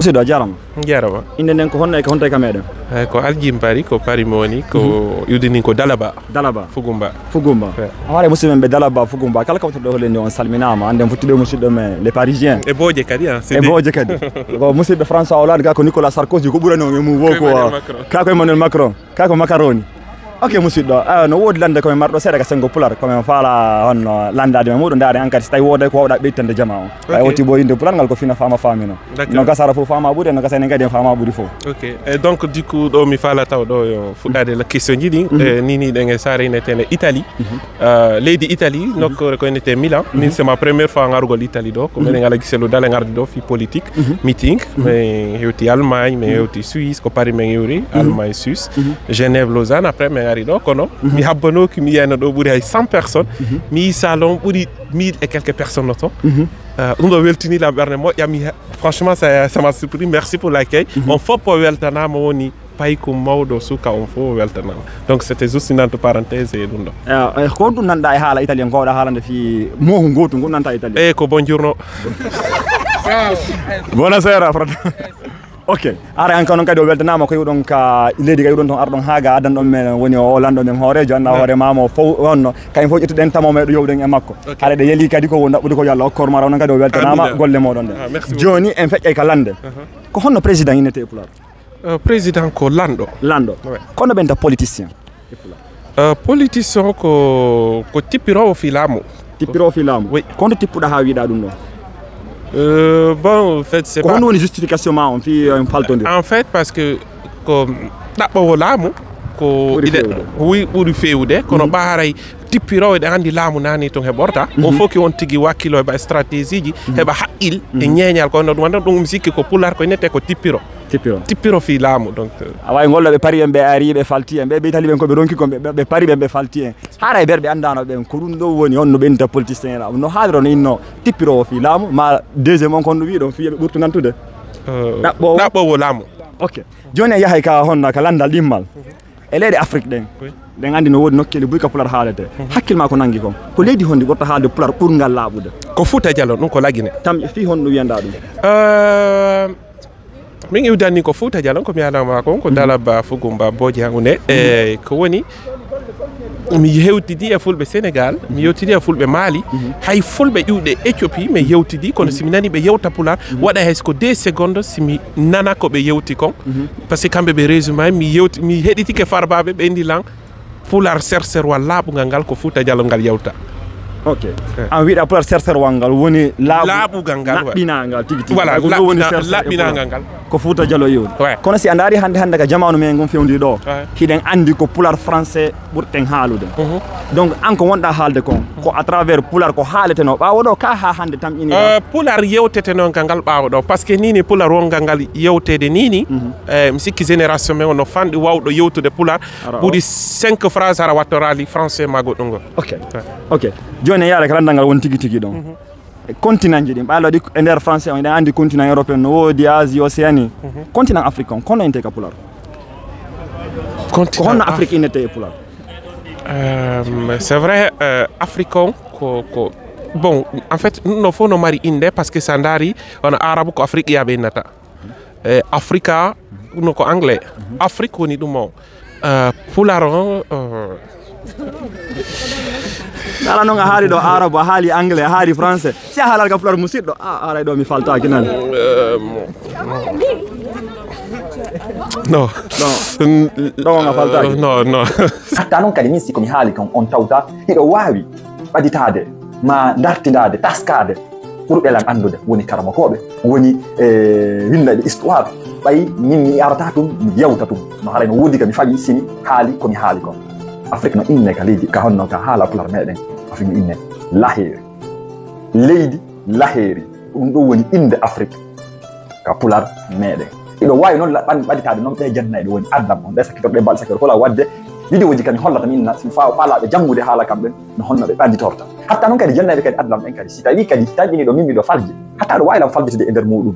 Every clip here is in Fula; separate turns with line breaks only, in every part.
Musidɗo jarama.
Jarama.
Inde nden ko honno e ko honto e kameɗen?
Ko Aljim Paris ko Paris mo woni ko yudini ko Dalaba.
Dalaba.
Fugumba.
Fugumba. Aware musidɓe ɓe Dalaba Fugumba kala kawtoɗo hollende on salminama ande futtiɗo musidɗo men les parisiens.
E boje kadi ha.
E boje kadi. Ko musidɗo François Hollande ga ko Nicolas Sarkozy ko ɓurani on e mum wo ko ka ko Emmanuel Macron ka ko macaroni. Ok musidɗo no wodi lande komin marɗo seeɗa ka sengo pular komin faala honno landade men muɗum ndaade enquête so tawi woda ko wawɗa ɓeytande jama on ay woti bo inde pular ngal ko fina fama famino no gasara fof fama ɓuuri no gasani kadi en fama ɓuuri fof. Ok
et donc du coup ɗo mi faala taw ɗo yo fuɗɗade la question ji ɗi nini ɗen e saare inetene Italie leydi Italie nokkore ko inete Milan min c'est ma première fois ngarugol Italie ɗo ko minen ala giselo dale ngarde ɗo fi politique meeting min hewti Allemagne min hewti Suisse ko Paris min yewri Allemagne Suisse Genève Lausanne après min ari ɗo kono mi habbanoki mi yiyano ɗo ɓuuri hay 100 personnes mi yi salon ɓuuri 1000 et quelques personnes no to ɗum ɗo weltinilam ɓerde moƴƴam franchement ça m'a surpris merci pour l'accueil on fof o weltanama woni payko mawɗo suka on fof o weltanama donc c'était juste une entre parenthèse e ɗum ɗo
ko ɗum nanɗa e haala italien gowɗa haalande fi mohu gotu ngu nanta italien
eyyi ko bonjourno
buonasera frate ok ara an kanon kadi o weltanama ko yiwɗon ka leydi ka yiwɗon toon arɗon haaga addan ɗon men woni o lanɗo men hoorejo anda hoore mama o fof wonno kañum fof ƴettuɗen tamo meɗo yowɗen e makko haɗa yeli kadi ko ɗaɓɓude ko yo Allah hokkor mara onon kadi o weltanama golle moɗon ɗe joni en feƴƴay ka lande ko honno président innete e pular
président ko lanɗo
kono ɓenta politicien e pular
politicien ko tippirowo fi laamu
oui kono tippuɗa ha wiiɗa ɗum ɗo
bon en fait c'est
pas une justification ma on fi un faltondir
en fait parce que ko ɗaɓɓowo laamu ko wi ɓuri fewude kono ɓaaray tippirowo ɗe andi laamu nani ton heɓorta on fof ki on tigui wakkilo heɓa stratégie ji heɓa haqqil e ñeñal ko no ɗum wanda ɗum sikki ko pular ko nete ko tippiro fi laamu donc
a wawi golloɓe paari en ɓe ari ɓe falti en ɓe ɓeytali ɓen koɓe ronki kon ɓe paari ɓen ɓe falti en haara e berɓe andano ɓen ko ɗum ɗo woni on no ɓenta politicien laamu no haaliro no inno tippirowo fi laamu ma deuxiéme on kon no wiɗon fiyaɓe ɓurtu nantude
ɗaɓɓowo laamu
ok joni en yahay ka honno ka landal ɗimmal e leyɗe Afrique ɗen ɗen andi no wodi nokkele ɓuuri ka pular haalete hakkille ma ko nangi kon ko leydi honndi ɓurta haalde pular ɓurgal laaɓude
ko Fouta Djallon ɗum ko laguine
tam fi honno wiyanda ɗum
min iwdanni ko Fouta Djallon ko mi alama kon ko Dalaba Fugumba boji hangude e ko woni mi hewtidi e fulɓe Sénégal mi yewtidi e fulɓe Mali hay fulɓe ƴiwɗe Éthiopie mi yewtidi kono simi nani ɓe yewta pular waɗa hay ko 2 secondes simi nana ko ɓe yewti kon par ce que kamɓe ɓe résumé mi heɗitike farbaɓe ɓe ndilan pular serserwal laaɓugal ngal ko Fouta Djallon ngal yewta
ok an wiiɗa pular serserwal ngal woni
laaɓugal ngal
laɓɓinagal tigui tigui
voilà laɓɓinagal ngal
ko Fouta Djallon yewni kono si a daari hande ka jamanu men gon fewndi ɗo hiɗen andi ko pular français ɓurten haalude donc an ko wonɗa haalde kon ko à travers pular ko haaleteno ɓawo ɗo ka ha hande tam ini
pular yewteteno ngal ɓawo ɗo par ce que nini pular wongal ngal yewtede nini mi sikki génération men no fanɗi wawɗo yewtude pular ɓuuri 5 phrase ara wattorali français ma goɗɗum ngol
ok joni yaara ka landal ngal won tigui tigui ɗon continent ji ɗin ɓaalo waɗi e nder français on eɗen andi continent européen no woodi Asie Océanie continent afrique on kono inte ka pular ko honno Afrique innete e pular
c'est vrai africain ko bon en fait no fof no mari inde par ce que sa daari hono arabe ko Afrique yaɓe innata africa no ko anglais Afrique woni ɗum o pular on ala noon a haali ɗo arabe a haali anglais a haali français si a haalal ka pular musidɗo aray ɗo mi faltaki nani non ɗon a faltaki non hatta noon kadi min siko mi haali kon on tawta hiɗo wawi ɓaditade ma dartidade taskade ɓurɓelan andude woni karamakoɓe woni windaɓe histoire ɓayi min mi arata tum mi yewta tum no haray no woodi ka mi fawi simi haali komi haali kon Afrique no inne ka leydi ka honno ka haala pular meɗen Afrique no inne laheeri leydi laheeri ɗum ɗo woni inde Afrique ka pular meɗen iɗo wawi noon ɓaditade noon ɓe jannayɓe woni addam on ɓe sakkitorɗe balɗe sakkitor hola wadde vidéo ji kadi hollata min faalaɓe janngude haala kamɓen no honno ɓe ɓaditorta hatta noon kadi jannayɓe kadi addam ɓen kadi si tawi kadi taƴƴini ɗo min miɗo falji hatta ɗo wawilam falditude e nder muɗum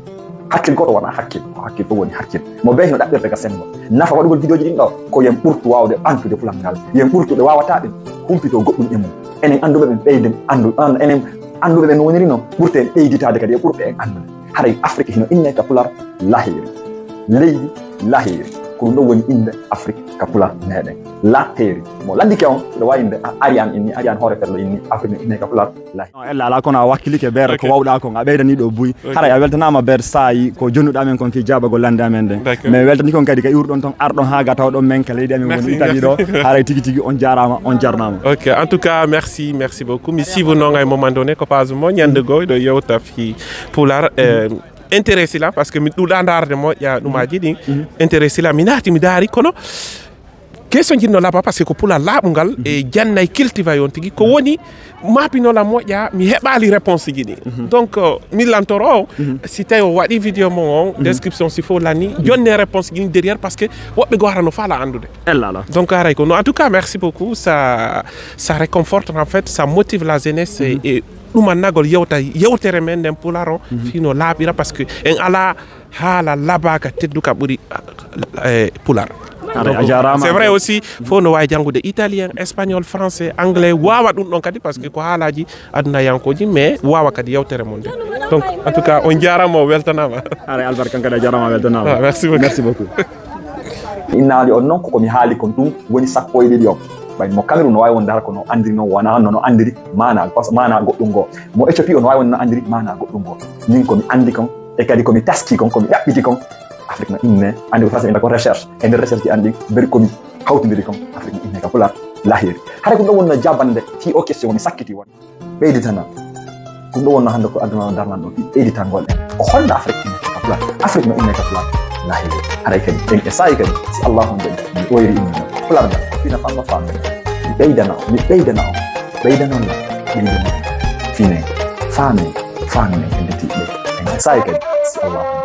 hakkil goto wona hakkil hakkil fof woni hakkil mo ɓe hino ɗaɓɓirde ka sengo nafa waɗugol vidéo ji ɗin ɗo ko yen ɓurtu wawde ɓantude pular ngal yen ɓurtu ɓe wawata ɗum humpito goɗɗum e mum enen anduɓe ɓen ɓeyden enen anduɓe ɓen no woniri noon ɓurte en ɓeyditade kadi e ɓurɓe en andude haray Afrique hino inne ka pular lahiri leydi lahiri ko ɗum ɗo woni inde Afrique ka pular meɗen lahiri mo landike on ɗo wawi inde arian inni arian hoore ferlo inni Afrique inne ka pular lahiri
ella ala kono a wakkilike ber ko wawɗa kon a ɓeydani ɗo buy haray a weltanama ber saayi ko jonnuɗa men kon fi jabagol lande amen ɗen mais weltani kon kadi ka iwruɗon ton arɗon ha ga taw ɗon men ka leydi amen woni Italie ɗo haray tigui tigui on jarama on jarnama.
Ok, en tout cas merci beaucoup mi sivunoga e moment donné ko pas mo ñande goy ɗo yewta fi pular intéressé là parce que mi ɗuɗa darde moƴƴa ɗumaji ɗi intéressé là mi naati mi daari kono question jinno laaɓa parce que ko pula laaɓugal e jannay kiltiva yon tigui ko woni mapinola moƴƴa mi heɓali réponse ji ɗi donc mi lantoro o si tawi o waɗi vidéo mo on description si faut lani jonne réponse ji ɗi derrière parce que woɓɓe go harano faala andude donc aray ko non en tout cas merci beaucoup ça réconforte en fait ça motive la jeunesse et ɗum annagol yewtere men nden pular o fino laaɓira par ce que en ala haala labaka tedduka ɓuuri pular. C'est vrai aussi faut no wawi jangude italien espagnol français anglais wawa ɗum ɗon kadi parce que ko haalaji aduna yankoji mais wawa kadi yewtere mon nde donc en tout cas on jarama o weltanama
ara Albert kankadi a jarama weltanama
merci beaucoup
innaali on noon komi haali kon ɗum woni sappo e ɗiɗi on ɓay mo Cameroun no wawi wonde har kono andiri noon wona no andiri mana par ce que mana goɗɗum go mo Éthiopie on no wawi wonde no andiri mana goɗɗum go min komi andi kon e kadi komi taski kon komi ɗaɓɓiti kon Afrique no inne andi ko français ɓe ko recherche e nder recherche ji andi beri komi hawtidiri kon Afrique no inne ka pular lahiri hade ko ɗum ɗo wonno jabande ti o question mi sakkiti won ɓeyditana ɗum ɗo wonno hande ko aduna darnan ɗo ɓeyditangol en ko holla Afrique inne ka pular Afrique no inne ka pular lahiri haray kadi en e sayi kadi si Allahu jaɓi mi ɓoyri inne pular da fina famma famɓe mi ɓeydana o ɓeydanon la ɓeydana fine faami en ende tiɓɓe en e sayi kadi si Allahu